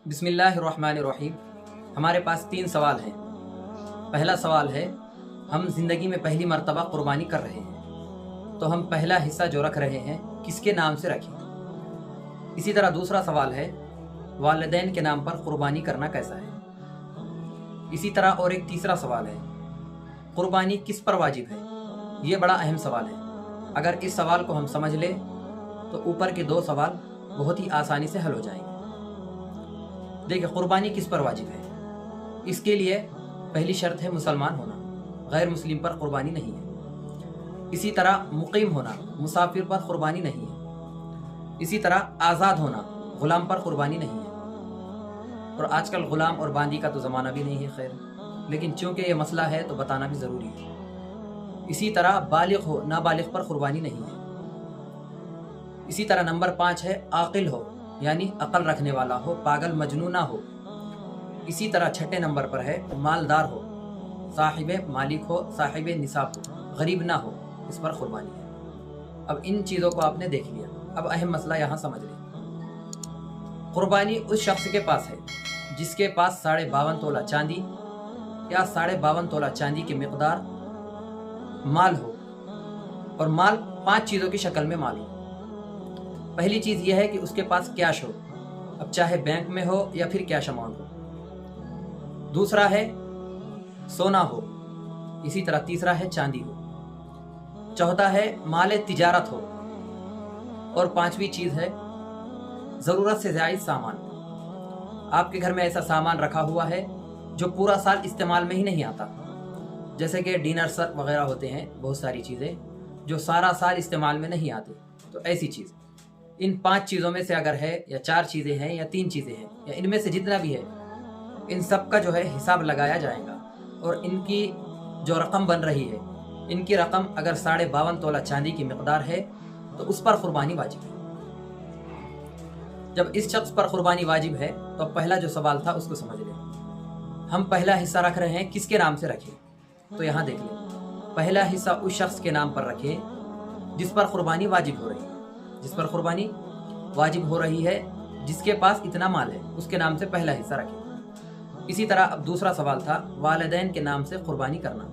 बिस्मिल्लाहिर्रहमानिर्रहीम। हमारे पास 3 सवाल हैं। पहला सवाल है, हम ज़िंदगी में पहली मर्तबा क़ुरबानी कर रहे हैं, तो हम पहला हिस्सा जो रख रहे हैं किसके नाम से रखें। इसी तरह दूसरा सवाल है, वालिदैन के नाम पर क़ुरबानी करना कैसा है। इसी तरह और एक तीसरा सवाल है, क़ुरबानी किस पर वाजिब है। ये बड़ा अहम सवाल है। अगर इस सवाल को हम समझ लें तो ऊपर के 2 सवाल बहुत ही आसानी से हल हो जाएंगे। देखिए, क़ुरबानी किस पर वाजिब है। इसके लिए पहली शर्त है मुसलमान होना, गैर मुस्लिम पर क़ुरबानी नहीं है। इसी तरह मुक़ीम होना, मुसाफिर पर क़ुरबानी नहीं है। इसी तरह आज़ाद होना, ग़ुलाम पर क़ुरबानी नहीं है। और आजकल ग़ुलाम और बांदी का तो ज़माना भी नहीं है, खैर, लेकिन चूँकि ये मसला है तो बताना भी ज़रूरी है। इसी तरह बालिग़ हो, नाबालिग़ पर क़ुरबानी नहीं है। इसी तरह नंबर 5 है आक़िल हो, यानी अक़ल रखने वाला हो, पागल मजनू ना हो। इसी तरह 6 नंबर पर है मालदार हो, साहिब मालिक हो, साहिब निसाब हो, गरीब ना हो, इस पर क़ुरबानी है। अब इन चीज़ों को आपने देख लिया, अब अहम मसला यहाँ समझ लें। क़ुरबानी उस शख्स के पास है जिसके पास 52.5 तोला चांदी या 52.5 तोला चांदी की मिक़दार माल हो, और माल 5 चीज़ों की शक्ल में माल हो। पहली चीज़ यह है कि उसके पास कैश हो, अब चाहे बैंक में हो या फिर कैश अमाउंट हो। दूसरा है सोना हो। इसी तरह तीसरा है चांदी हो। चौथा है माल तिजारत हो। और 5वीं चीज़ है ज़रूरत से ज़ायद सामान। आपके घर में ऐसा सामान रखा हुआ है जो पूरा साल इस्तेमाल में ही नहीं आता, जैसे कि डिनर सेट वगैरह होते हैं, बहुत सारी चीज़ें जो सारा साल इस्तेमाल में नहीं आती। तो ऐसी चीज़, इन 5 चीज़ों में से अगर है, या 4 चीज़ें हैं, या 3 चीज़ें हैं, या इनमें से जितना भी है, इन सब का जो है हिसाब लगाया जाएगा। और इनकी जो रकम बन रही है, इनकी रकम अगर 52.5 तोला चांदी की मिक़दार है तो उस पर क़ुरबानी वाजिब है। जब इस शख्स पर क़ुरबानी वाजिब है तो पहला जो सवाल था उसको समझ लें। हम पहला हिस्सा रख रहे हैं, किसके नाम से रखें। तो यहाँ देख लें, पहला हिस्सा उस शख्स के नाम पर रखें जिस पर क़ुरबानी वाजिब हो रही है। जिस पर क़ुरबानी वाजिब हो रही है, जिसके पास इतना माल है, उसके नाम से पहला हिस्सा रखें। इसी तरह अब दूसरा सवाल था वालिदैन के नाम से क़ुरबानी करना।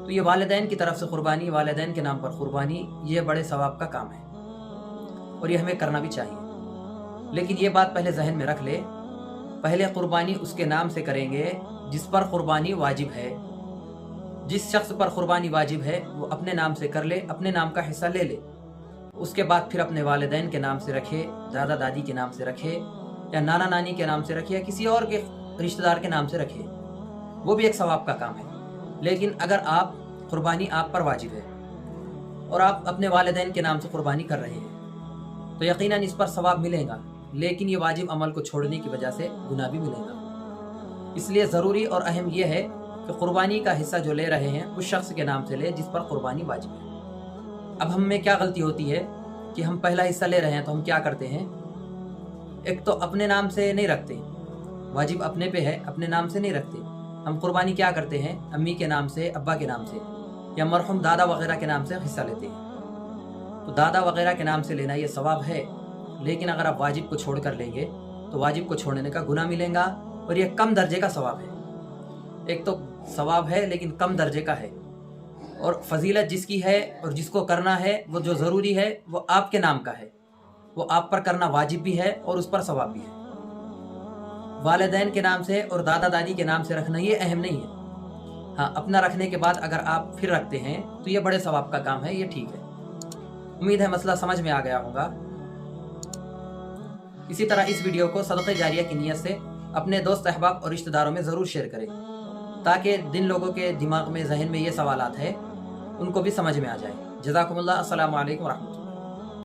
तो ये वालिदैन की तरफ से क़ुरबानी, वालिदैन के नाम पर क़ुरबानी, ये बड़े सवाब का काम है और ये हमें करना भी चाहिए। लेकिन ये बात पहले जहन में रख ले, पहले क़ुरबानी उसके नाम से करेंगे जिस पर क़ुरबानी वाजिब है। जिस शख्स पर क़ुरबानी वाजिब है वो अपने नाम से कर ले, अपने नाम का हिस्सा ले ले। उसके बाद फिर अपने वालिदैन के नाम से रखे, दादा दादी के नाम से रखे, या नाना नानी के नाम से रखे, या किसी और के रिश्तेदार के नाम से रखे, वो भी एक सवाब का काम है। लेकिन अगर आप क़ुरबानी आप पर वाजिब है और आप अपने वालिदैन के नाम से क़ुरबानी कर रहे हैं तो यकीनन इस पर सवाब मिलेगा, लेकिन ये वाजिब अमल को छोड़ने की वजह से गुनाह भी मिलेगा। इसलिए ज़रूरी और अहम यह है कि क़ुरबानी का हिस्सा जो ले रहे हैं उस शख्स के नाम से ले जिस पर क़ुरबानी वाजिब है। अब हम में क्या गलती होती है कि हम पहला हिस्सा ले रहे हैं तो हम क्या करते हैं, एक तो अपने नाम से नहीं रखते, वाजिब अपने पे है, अपने नाम से नहीं रखते। हम क़ुरबानी क्या करते हैं, अम्मी के नाम से, अब्बा के नाम से, या मरहुम दादा वगैरह के नाम से हिस्सा लेते हैं। तो दादा वगैरह के नाम से लेना ये सवाब है, लेकिन अगर आप वाजिब को छोड़ कर लेंगे तो वाजिब को छोड़ने का गुनाह मिलेगा और ये कम दर्जे का सवाब है। एक तो सवाब है लेकिन कम दर्जे का है, और फजीलत जिसकी है और जिसको करना है वो जो ज़रूरी है वो आपके नाम का है, वो आप पर करना वाजिब भी है और उस पर सवाब भी है। वालिदैन के नाम से और दादा दादी के नाम से रखना ये अहम नहीं है। हाँ, अपना रखने के बाद अगर आप फिर रखते हैं तो ये बड़े सवाब का काम है, ये ठीक है। उम्मीद है मसला समझ में आ गया होगा। इसी तरह इस वीडियो को सदक़े जारिया की नीयत से अपने दोस्त अहबाब और रिश्तेदारों में ज़रूर शेयर करें, ताकि जिन लोगों के दिमाग में, जहन में ये सवालात है उनको भी समझ में आ जाए। जज़ाकुमुल्लाह। अस्सलामु अलैकुम व रहमतुल्लाह।